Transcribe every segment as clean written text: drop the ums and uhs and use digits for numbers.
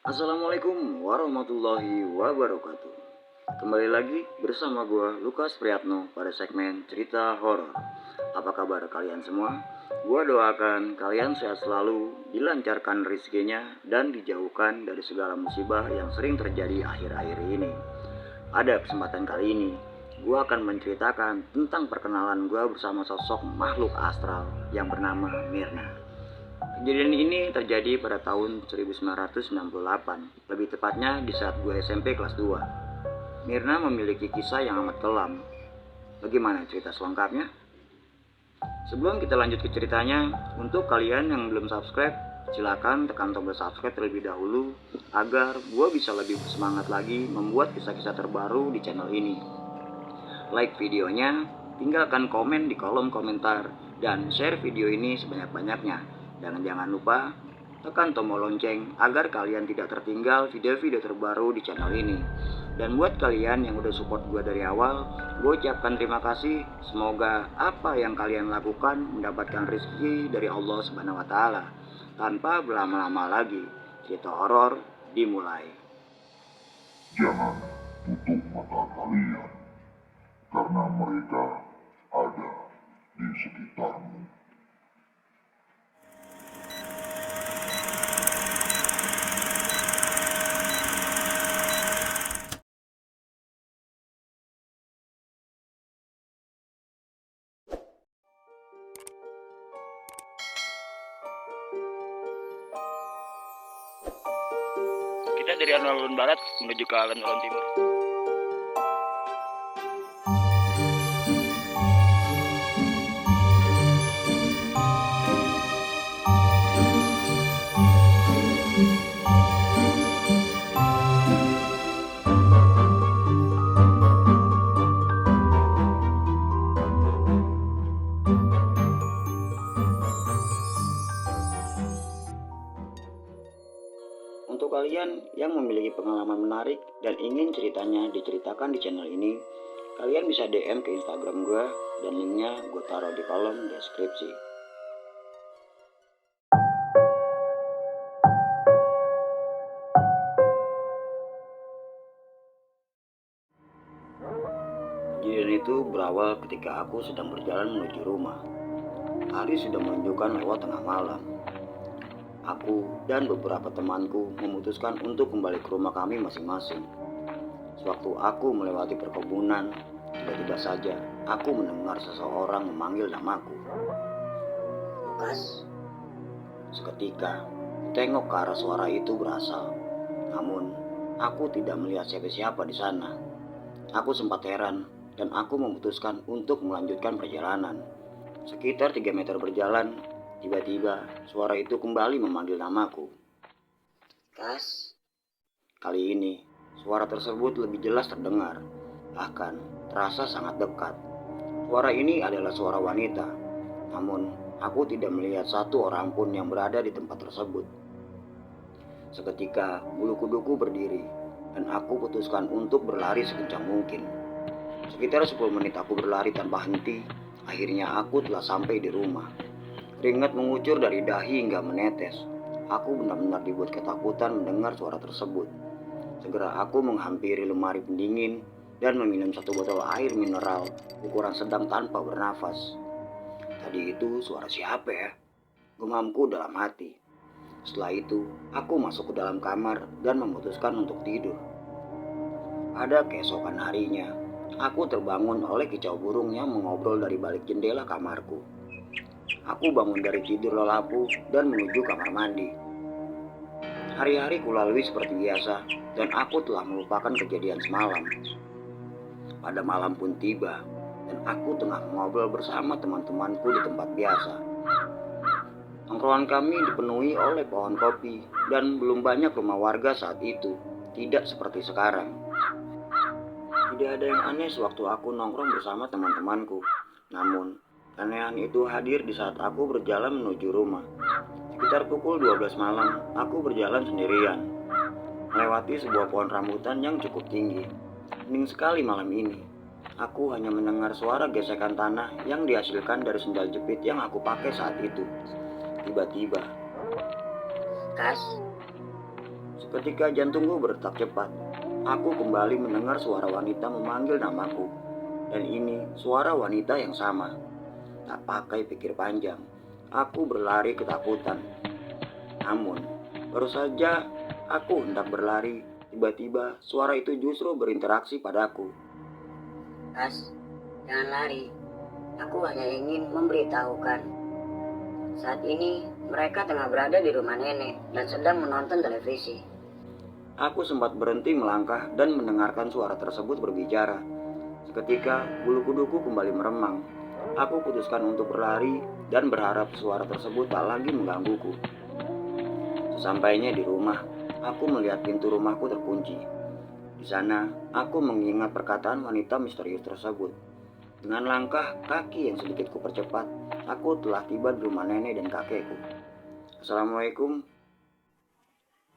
Assalamualaikum warahmatullahi wabarakatuh. Kembali lagi bersama gue Lukas Priyatno pada segmen cerita horor. Apa kabar kalian semua? Gue doakan kalian sehat selalu, dilancarkan rezekinya, dan dijauhkan dari segala musibah yang sering terjadi akhir-akhir ini. Pada kesempatan kali ini, gue akan menceritakan tentang perkenalan gue bersama sosok makhluk astral yang bernama Mirna. Kejadian ini terjadi pada tahun 1998, lebih tepatnya di saat gue SMP kelas 2. Mirna memiliki kisah yang amat kelam. Bagaimana cerita selengkapnya? Sebelum kita lanjut ke ceritanya, untuk kalian yang belum subscribe, silakan tekan tombol subscribe terlebih dahulu agar gue bisa lebih bersemangat lagi membuat kisah-kisah terbaru di channel ini. Like videonya, tinggalkan komen di kolom komentar, dan share video ini sebanyak-banyaknya. Dan jangan lupa tekan tombol lonceng agar kalian tidak tertinggal video-video terbaru di channel ini. Dan buat kalian yang udah support gue dari awal, gue ucapkan terima kasih. Semoga apa yang kalian lakukan mendapatkan rezeki dari Allah Subhanahu wa Ta'ala. Tanpa berlama-lama lagi, cerita horor dimulai. Jangan tutup mata kalian, karena mereka ada di sekitarmu. Kita dari alun-alun barat menuju ke alun-alun timur. Untuk kalian yang memiliki pengalaman menarik dan ingin ceritanya diceritakan di channel ini, kalian bisa DM ke Instagram gue dan linknya gue taruh di kolom deskripsi. Kejadian itu berawal ketika aku sedang berjalan menuju rumah. Hari sudah menunjukkan lewat tengah malam. Aku dan beberapa temanku memutuskan untuk kembali ke rumah kami masing-masing. Sewaktu aku melewati perkebunan, tiba-tiba saja aku mendengar seseorang memanggil namaku. Lukas. Seketika, tengok ke arah suara itu berasal. Namun, aku tidak melihat siapa-siapa di sana. Aku sempat heran dan aku memutuskan untuk melanjutkan perjalanan. Sekitar 3 meter berjalan, tiba-tiba suara itu kembali memanggil namaku. Kas. Kali ini, suara tersebut lebih jelas terdengar, bahkan terasa sangat dekat. Suara ini adalah suara wanita, namun aku tidak melihat satu orang pun yang berada di tempat tersebut. Seketika, bulu kuduku berdiri, dan aku putuskan untuk berlari sekencang mungkin. Sekitar 10 menit aku berlari tanpa henti, akhirnya aku telah sampai di rumah. Keringat mengucur dari dahi hingga menetes. Aku benar-benar dibuat ketakutan mendengar suara tersebut. Segera aku menghampiri lemari pendingin dan meminum satu botol air mineral ukuran sedang tanpa bernafas. Tadi itu suara siapa ya? Gumamku dalam hati. Setelah itu, aku masuk ke dalam kamar dan memutuskan untuk tidur. Pada keesokan harinya, aku terbangun oleh kicau burung yang mengobrol dari balik jendela kamarku. Aku bangun dari tidur lelapu dan menuju kamar mandi. Hari-hari kulalui seperti biasa dan aku telah melupakan kejadian semalam. Pada malam pun tiba dan aku tengah mengobrol bersama teman-temanku di tempat biasa. Tongkrongan kami dipenuhi oleh pohon kopi dan belum banyak rumah warga saat itu, tidak seperti sekarang. Tidak ada yang aneh sewaktu aku nongkrong bersama teman-temanku. Namun, keanehan itu hadir di saat aku berjalan menuju rumah. Sekitar pukul 12 malam, aku berjalan sendirian, melewati sebuah pohon rambutan yang cukup tinggi. Hening sekali malam ini. Aku hanya mendengar suara gesekan tanah yang dihasilkan dari sendal jepit yang aku pakai saat itu. Tiba-tiba, Kas. Seketika jantungku berdetak cepat. Aku kembali mendengar suara wanita memanggil namaku. Dan ini suara wanita yang sama. Tak pakai pikir panjang, aku berlari ketakutan. Namun, baru saja aku hendak berlari, tiba-tiba suara itu justru berinteraksi padaku. Kas, jangan lari. Aku hanya ingin memberitahukan. Saat ini mereka tengah berada di rumah nenek dan sedang menonton televisi. Aku sempat berhenti melangkah dan mendengarkan suara tersebut berbicara. Seketika bulu kuduku kembali meremang. Aku putuskan untuk berlari dan berharap suara tersebut tak lagi menggangguku. Sesampainya di rumah, aku melihat pintu rumahku terkunci. Di sana, aku mengingat perkataan wanita misterius tersebut. Dengan langkah kaki yang sedikit kupercepat, aku telah tiba di rumah nenek dan kakekku. Assalamualaikum,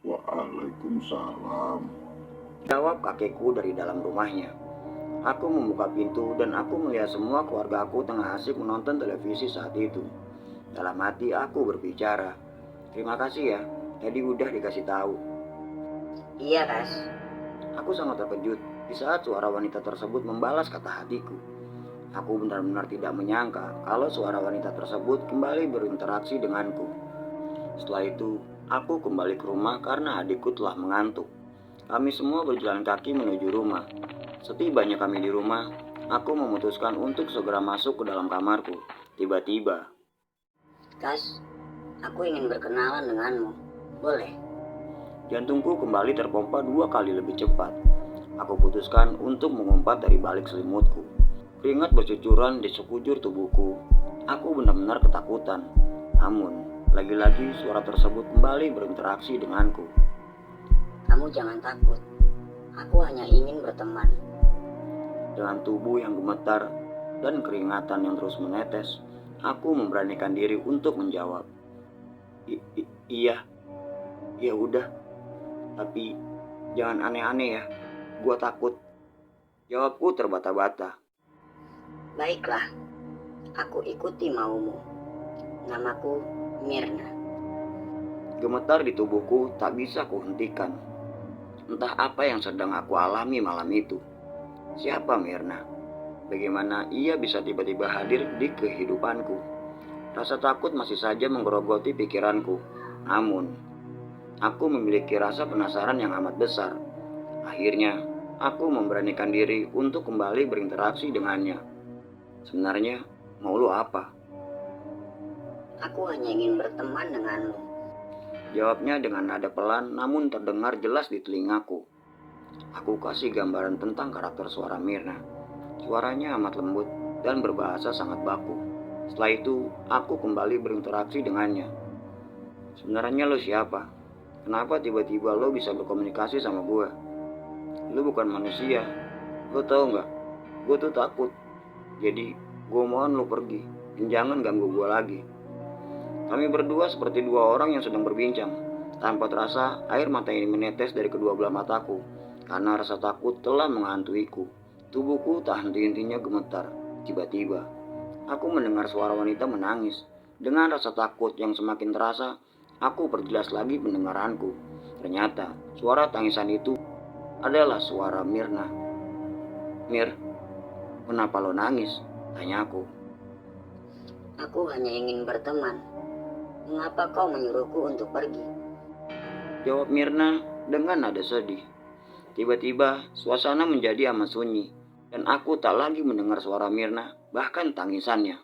Waalaikumsalam. jawab kakekku dari dalam rumahnya. Aku membuka pintu dan aku melihat semua keluarga aku tengah asik menonton televisi saat itu. Dalam hati aku berbicara, terima kasih ya, tadi udah dikasih tahu. Iya, Kas. Aku sangat terkejut di saat suara wanita tersebut membalas kata hatiku. Aku benar-benar tidak menyangka kalau suara wanita tersebut kembali berinteraksi denganku. Setelah itu, aku kembali ke rumah karena adikku telah mengantuk. Kami semua berjalan kaki menuju rumah. Setibanya kami di rumah, aku memutuskan untuk segera masuk ke dalam kamarku. Tiba-tiba, Kas, aku ingin berkenalan denganmu. Boleh? jantungku kembali terpompa 2 kali lebih cepat. Aku putuskan untuk mengumpat dari balik selimutku. Keringat bercucuran di sekujur tubuhku. Aku benar-benar ketakutan. Namun, lagi-lagi suara tersebut kembali berinteraksi denganku. Kamu jangan takut. Aku hanya ingin berteman. Dengan tubuh yang gemetar dan keringatan yang terus menetes, aku memberanikan diri untuk menjawab. Iya, ya udah. Tapi jangan aneh-aneh ya. Gua takut. Jawabku terbata-bata. Baiklah, aku ikuti maumu. Namaku Mirna. Gemetar di tubuhku tak bisa kuhentikan. Entah apa yang sedang aku alami malam itu. Siapa Mirna? Bagaimana ia bisa tiba-tiba hadir di kehidupanku? Rasa takut masih saja menggerogoti pikiranku. Namun, aku memiliki rasa penasaran yang amat besar. Akhirnya, aku memberanikan diri untuk kembali berinteraksi dengannya. Sebenarnya, mau lu apa? Aku hanya ingin berteman denganmu. Jawabnya dengan nada pelan namun terdengar jelas di telingaku. Aku kasih gambaran tentang karakter suara Mirna. Suaranya amat lembut dan berbahasa sangat baku. Setelah itu, aku kembali berinteraksi dengannya. Sebenarnya lo siapa? Kenapa tiba-tiba lo bisa berkomunikasi sama gue? Lo bukan manusia. Lo tau gak? Gue tuh takut. Jadi, gue mohon lo pergi. Dan jangan ganggu gue lagi. Kami berdua seperti 2 orang yang sedang berbincang. Tanpa terasa, air mata ini menetes dari kedua belah mataku. Karena rasa takut telah menghantuiku. Tubuhku tak henti-hentinya gemetar. Tiba-tiba, aku mendengar suara wanita menangis. Dengan rasa takut yang semakin terasa, aku perjelas lagi pendengaranku. Ternyata, suara tangisan itu adalah suara Mirna. Mir, kenapa lo nangis? Tanyaku. Aku hanya ingin berteman. Mengapa kau menyuruhku untuk pergi? Jawab Mirna dengan nada sedih. Tiba-tiba, suasana menjadi amat sunyi. Dan aku tak lagi mendengar suara Mirna, bahkan tangisannya.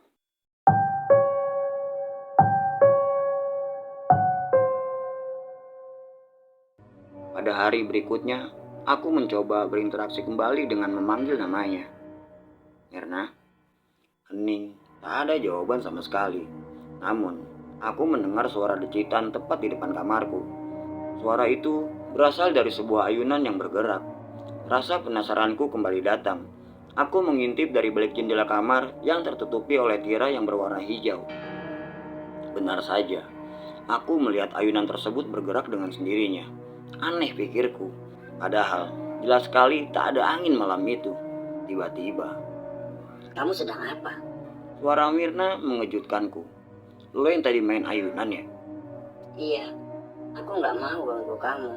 Pada hari berikutnya, aku mencoba berinteraksi kembali dengan memanggil namanya. Mirna, hening, tak ada jawaban sama sekali. Namun, aku mendengar suara decitan tepat di depan kamarku. Suara itu berasal dari sebuah ayunan yang bergerak. Rasa penasaranku kembali datang. Aku mengintip dari balik jendela kamar yang tertutupi oleh tirai yang berwarna hijau. Benar saja, aku melihat ayunan tersebut bergerak dengan sendirinya. Aneh pikirku, padahal jelas sekali tak ada angin malam itu. Tiba-tiba, Kamu sedang apa? suara Mirna mengejutkanku. Lo yang tadi main ayunan ya? Iya, aku nggak mau ganggu kamu.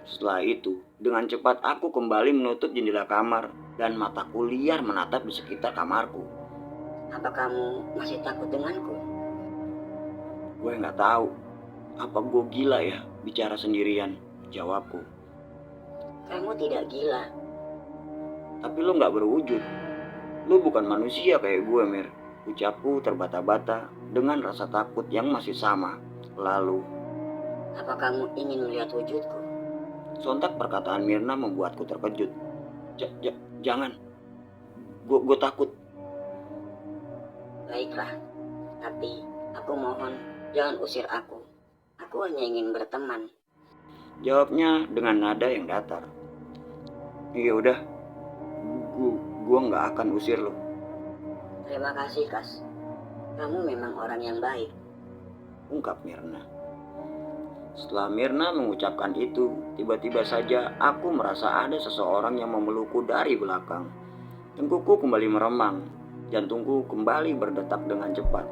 Setelah itu, dengan cepat aku kembali menutup jendela kamar dan mataku liar menatap di sekitar kamarku. Apa kamu masih takut denganku? Gue nggak tahu, apa gue gila ya bicara sendirian, jawabku. Kamu tidak gila. Tapi lo nggak berwujud. Lo bukan manusia kayak gue, Mir. Ucapku terbata-bata dengan rasa takut yang masih sama. Lalu, Apa kamu ingin melihat wujudku? sontak perkataan Mirna membuatku terkejut. Jangan, gue takut. Baiklah, tapi aku mohon jangan usir aku. Aku hanya ingin berteman. Jawabnya dengan nada yang datar. Iya udah, gue nggak akan usir lo. Terima kasih, Kas. Kamu memang orang yang baik. Ungkap Mirna. Setelah Mirna mengucapkan itu, tiba-tiba saja aku merasa ada seseorang yang memelukku dari belakang. Tengkukku kembali meremang, jantungku kembali berdetak dengan cepat,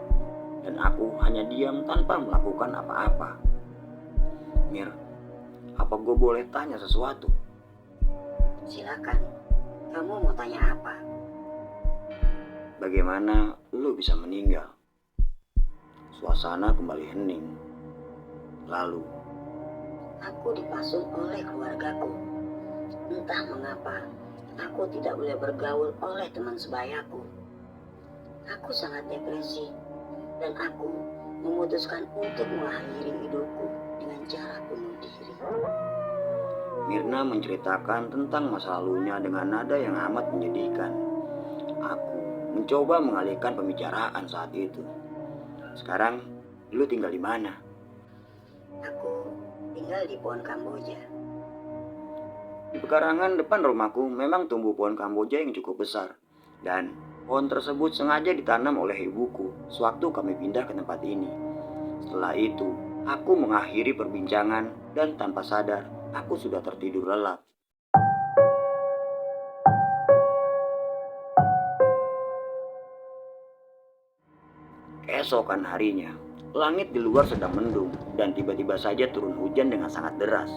dan aku hanya diam tanpa melakukan apa-apa. Mir, apa gue boleh tanya sesuatu? Silakan. Kamu mau tanya apa? Bagaimana lu bisa meninggal? Suasana kembali hening. Lalu, Aku dipasung oleh keluargaku. Entah mengapa, aku tidak boleh bergaul oleh teman sebayaku. Aku sangat depresi, dan aku memutuskan untuk mengakhiri hidupku dengan cara bunuh diri. Mirna menceritakan tentang masa lalunya dengan nada yang amat menyedihkan. Aku mencoba mengalihkan pembicaraan saat itu. Sekarang, lu tinggal di mana? Aku tinggal di pohon Kamboja. Di pekarangan depan rumahku memang tumbuh pohon Kamboja yang cukup besar. Dan pohon tersebut sengaja ditanam oleh ibuku sewaktu kami pindah ke tempat ini. Setelah itu, aku mengakhiri perbincangan dan tanpa sadar, aku sudah tertidur lelap. Keesokan harinya, langit di luar sedang mendung dan tiba-tiba saja turun hujan dengan sangat deras.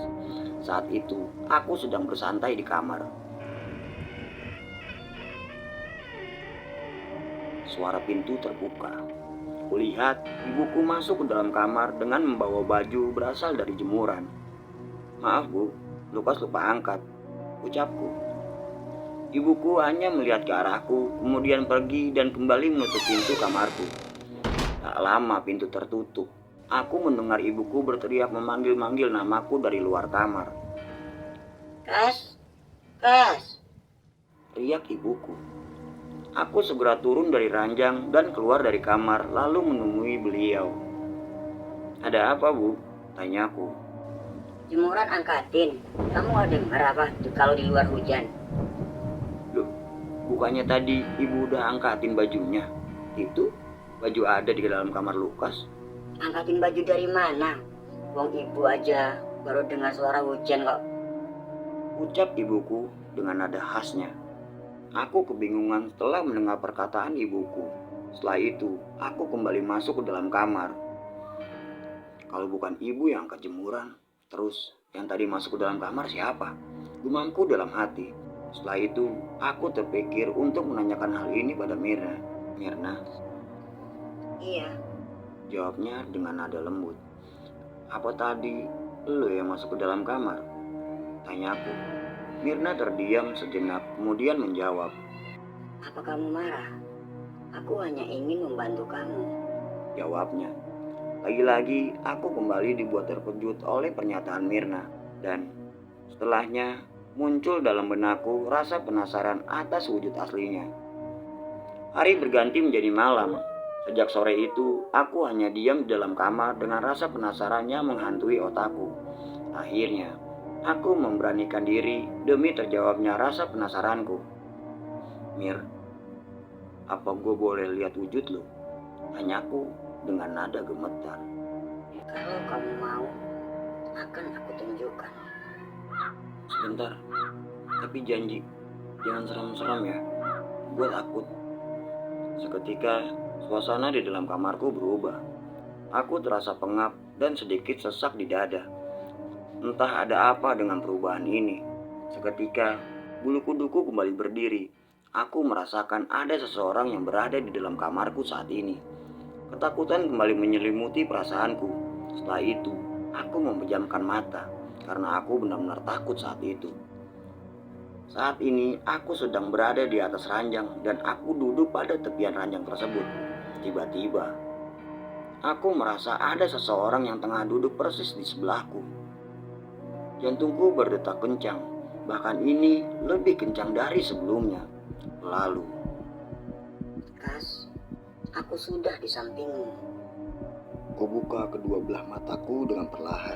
Saat itu, aku sedang bersantai di kamar. Suara pintu terbuka. Kulihat ibuku masuk ke dalam kamar dengan membawa baju berasal dari jemuran. Maaf bu, Lukas lupa angkat, ucapku. Ibuku hanya melihat ke arahku, kemudian pergi dan kembali menutup pintu kamarku. Tak lama pintu tertutup. Aku mendengar ibuku berteriak memanggil-manggil namaku dari luar kamar. Kas, Kas. Riak ibuku. Aku segera turun dari ranjang dan keluar dari kamar lalu menemui beliau. Ada apa bu? Tanyaku. Jemuran angkatin. Kamu ada dengar apa kalau di luar hujan? Loh, bukannya tadi ibu udah angkatin bajunya? Itu baju ada di dalam kamar Lukas. Angkatin baju dari mana? Wong ibu aja baru dengar suara hujan kok. Ucap ibuku dengan nada khasnya. Aku kebingungan setelah mendengar perkataan ibuku. Setelah itu, aku kembali masuk ke dalam kamar. Kalau bukan ibu yang angkat jemuran, terus yang tadi masuk ke dalam kamar siapa? Gumamku dalam hati. Setelah itu, aku terpikir untuk menanyakan hal ini pada Mirna. Mirna, Iya, jawabnya dengan nada lembut. Apa tadi lo yang masuk ke dalam kamar? Tanyaku. Mirna terdiam sejenak, kemudian menjawab. apa kamu marah? Aku hanya ingin membantu kamu. Jawabnya. Lagi-lagi aku kembali dibuat terkejut oleh pernyataan Mirna. Dan setelahnya muncul dalam benakku rasa penasaran atas wujud aslinya. Hari berganti menjadi malam. Sejak sore itu, aku hanya diam di dalam kamar dengan rasa penasarannya menghantui otakku. Akhirnya, aku memberanikan diri demi terjawabnya rasa penasaranku. Mir, apa gue boleh lihat wujud lo? Tanyaku dengan nada gemetar. Kalau kamu mau, akan aku tunjukkan. Sebentar, tapi janji, jangan seram-seram ya. Gue takut. Seketika, suasana di dalam kamarku berubah. Aku terasa pengap dan sedikit sesak di dada. Entah ada apa dengan perubahan ini. Seketika, bulu kuduku kembali berdiri. Aku merasakan ada seseorang yang berada di dalam kamarku saat ini. Ketakutan kembali menyelimuti perasaanku. Setelah itu, aku memejamkan mata karena aku benar-benar takut saat itu. Saat ini, aku sedang berada di atas ranjang dan aku duduk pada tepian ranjang tersebut. Tiba-tiba, aku merasa ada seseorang yang tengah duduk persis di sebelahku. Jantungku berdetak kencang, bahkan ini lebih kencang dari sebelumnya. Lalu, Kas, aku sudah di sampingmu. kubuka kedua belah mataku dengan perlahan.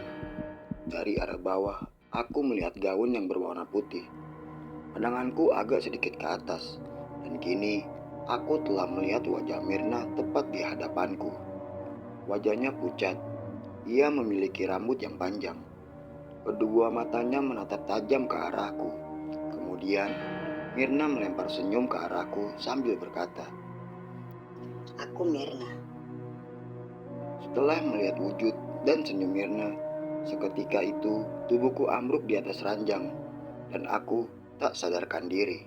Dari arah bawah, aku melihat gaun yang berwarna putih. Pandanganku agak sedikit ke atas, dan kini aku telah melihat wajah Mirna tepat di hadapanku. Wajahnya pucat, ia memiliki rambut yang panjang. Kedua matanya menatap tajam ke arahku. Kemudian, Mirna melempar senyum ke arahku sambil berkata, Aku Mirna. setelah melihat wujud dan senyum Mirna, seketika itu tubuhku ambruk di atas ranjang, dan aku tak sadarkan diri.